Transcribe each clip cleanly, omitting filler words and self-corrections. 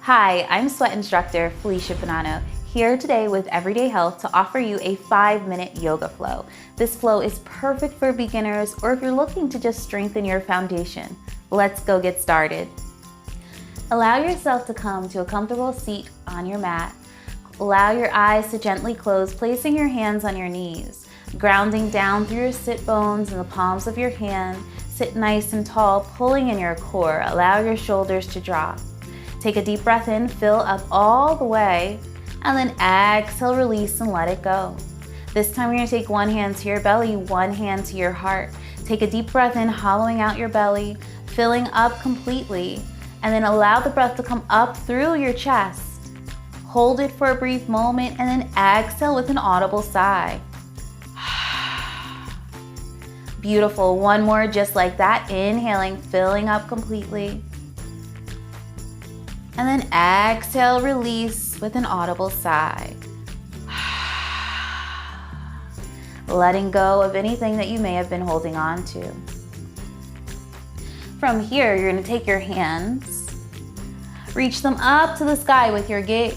Hi, I'm sweat instructor Phyllicia Bonanno, here today with Everyday Health to offer you a 5-minute yoga flow. This flow is perfect for beginners or if you're looking to just strengthen your foundation. Let's go get started. Allow yourself to come to a comfortable seat on your mat. Allow your eyes to gently close, placing your hands on your knees. Grounding down through your sit bones and the palms of your hand. Sit nice and tall, pulling in your core. Allow your shoulders to drop. Take a deep breath in, fill up all the way, and then exhale, release, and let it go. This time you're gonna take one hand to your belly, one hand to your heart. Take a deep breath in, hollowing out your belly, filling up completely, and then allow the breath to come up through your chest. Hold it for a brief moment, and then exhale with an audible sigh. Beautiful, one more just like that. Inhaling, filling up completely. And then exhale, release with an audible sigh. Letting go of anything that you may have been holding on to. From here, you're gonna take your hands, reach them up to the sky with your gaze.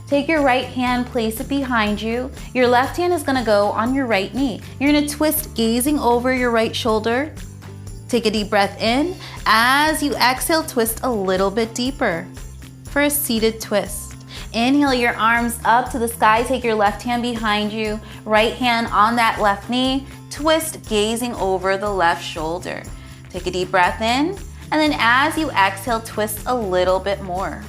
Take your right hand, place it behind you. Your left hand is gonna go on your right knee. You're gonna twist, gazing over your right shoulder. Take a deep breath in. As you exhale, twist a little bit deeper for a seated twist. Inhale your arms up to the sky. Take your left hand behind you, right hand on that left knee. Twist, gazing over the left shoulder. Take a deep breath in, and then as you exhale, twist a little bit more.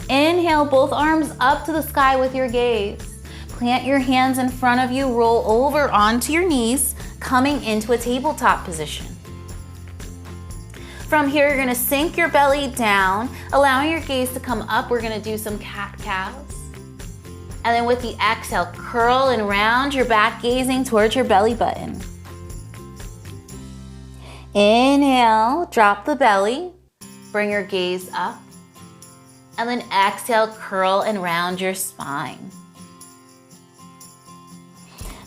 Inhale, both arms up to the sky with your gaze. Plant your hands in front of you, roll over onto your knees, coming into a tabletop position. From here, you're gonna sink your belly down, allowing your gaze to come up. We're gonna do some cat-cows. And then with the exhale, curl and round your back, gazing towards your belly button. Inhale, drop the belly, bring your gaze up. And then exhale, curl and round your spine.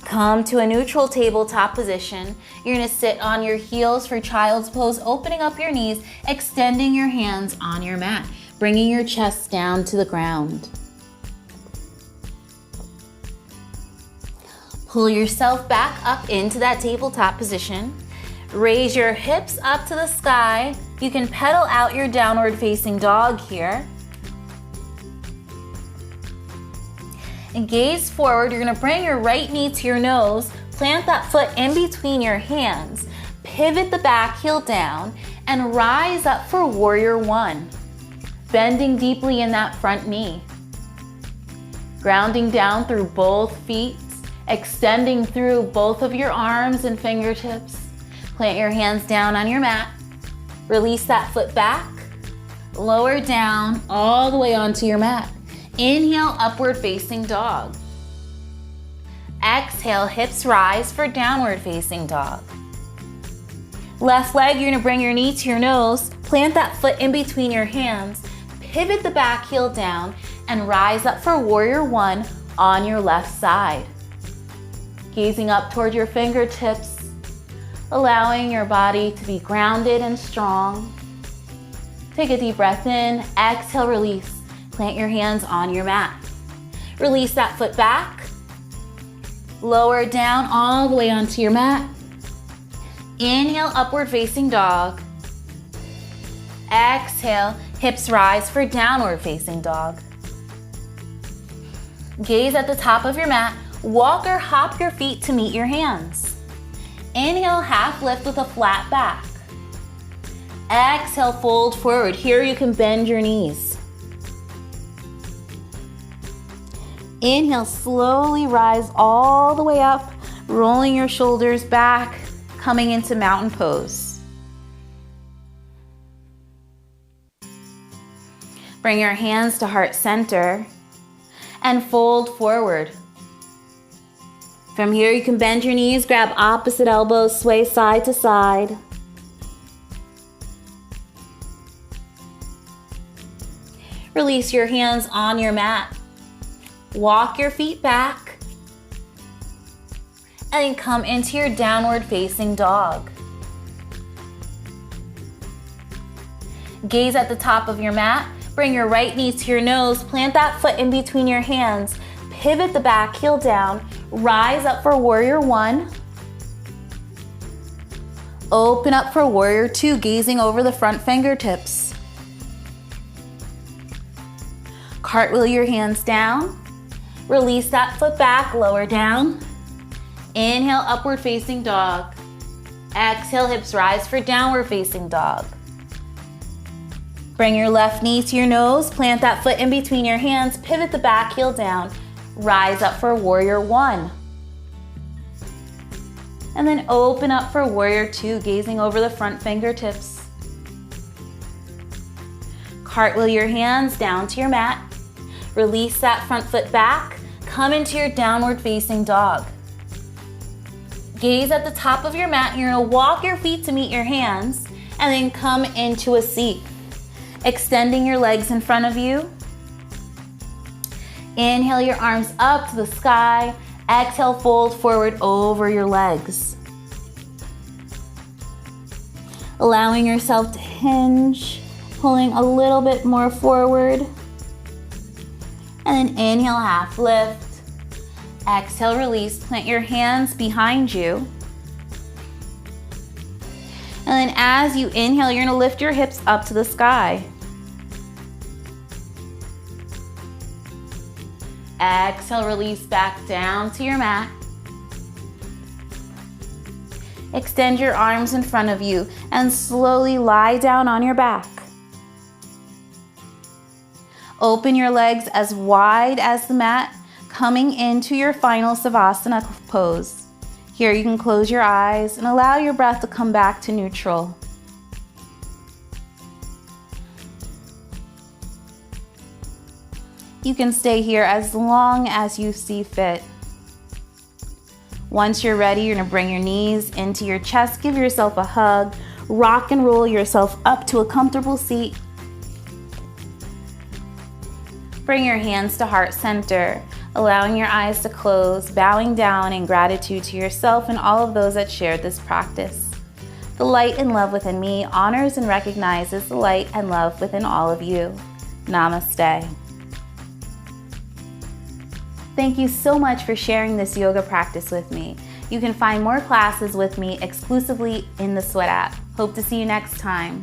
Come to a neutral tabletop position. You're gonna sit on your heels for child's pose, opening up your knees, extending your hands on your mat, bringing your chest down to the ground. Pull yourself back up into that tabletop position. Raise your hips up to the sky. You can pedal out your downward facing dog here. And gaze forward. You're gonna bring your right knee to your nose, plant that foot in between your hands, pivot the back heel down, and rise up for warrior one. Bending deeply in that front knee. Grounding down through both feet, extending through both of your arms and fingertips. Plant your hands down on your mat. Release that foot back, lower down all the way onto your mat. Inhale, upward facing dog. Exhale, hips rise for downward facing dog. Left leg, you're gonna bring your knee to your nose, plant that foot in between your hands, pivot the back heel down, and rise up for warrior one on your left side. Gazing up toward your fingertips, allowing your body to be grounded and strong. Take a deep breath in, exhale, release. Plant your hands on your mat. Release that foot back. Lower down all the way onto your mat. Inhale, upward facing dog. Exhale, hips rise for downward facing dog. Gaze at the top of your mat. Walk or hop your feet to meet your hands. Inhale, half lift with a flat back. Exhale, fold forward. Here you can bend your knees. Inhale, slowly rise all the way up, rolling your shoulders back, coming into mountain pose. Bring your hands to heart center and fold forward. From here, you can bend your knees, grab opposite elbows, sway side to side. Release your hands on your mat. Walk your feet back and then come into your downward facing dog. Gaze at the top of your mat. Bring your right knee to your nose, plant that foot in between your hands, pivot the back heel down, rise up for warrior one. Open up for warrior two, gazing over the front fingertips. Cartwheel your hands down. Release that foot back, lower down. Inhale, upward facing dog. Exhale, hips rise for downward facing dog. Bring your left knee to your nose, plant that foot in between your hands, pivot the back heel down, rise up for warrior one. And then open up for warrior two, gazing over the front fingertips. Cartwheel your hands down to your mat. Release that front foot back, come into your downward facing dog. Gaze at the top of your mat. You're gonna walk your feet to meet your hands and then come into a seat. Extending your legs in front of you. Inhale your arms up to the sky. Exhale, fold forward over your legs. Allowing yourself to hinge, pulling a little bit more forward. And then inhale, half lift. Exhale, release. Plant your hands behind you. And then as you inhale, you're gonna lift your hips up to the sky. Exhale, release back down to your mat. Extend your arms in front of you and slowly lie down on your back. Open your legs as wide as the mat, coming into your final Savasana pose. Here you can close your eyes and allow your breath to come back to neutral. You can stay here as long as you see fit. Once you're ready, you're gonna bring your knees into your chest, give yourself a hug, rock and roll yourself up to a comfortable seat. Bring your hands to heart center, allowing your eyes to close, bowing down in gratitude to yourself and all of those that shared this practice. The light and love within me honors and recognizes the light and love within all of you. Namaste. Thank you so much for sharing this yoga practice with me. You can find more classes with me exclusively in the Sweat app. Hope to see you next time.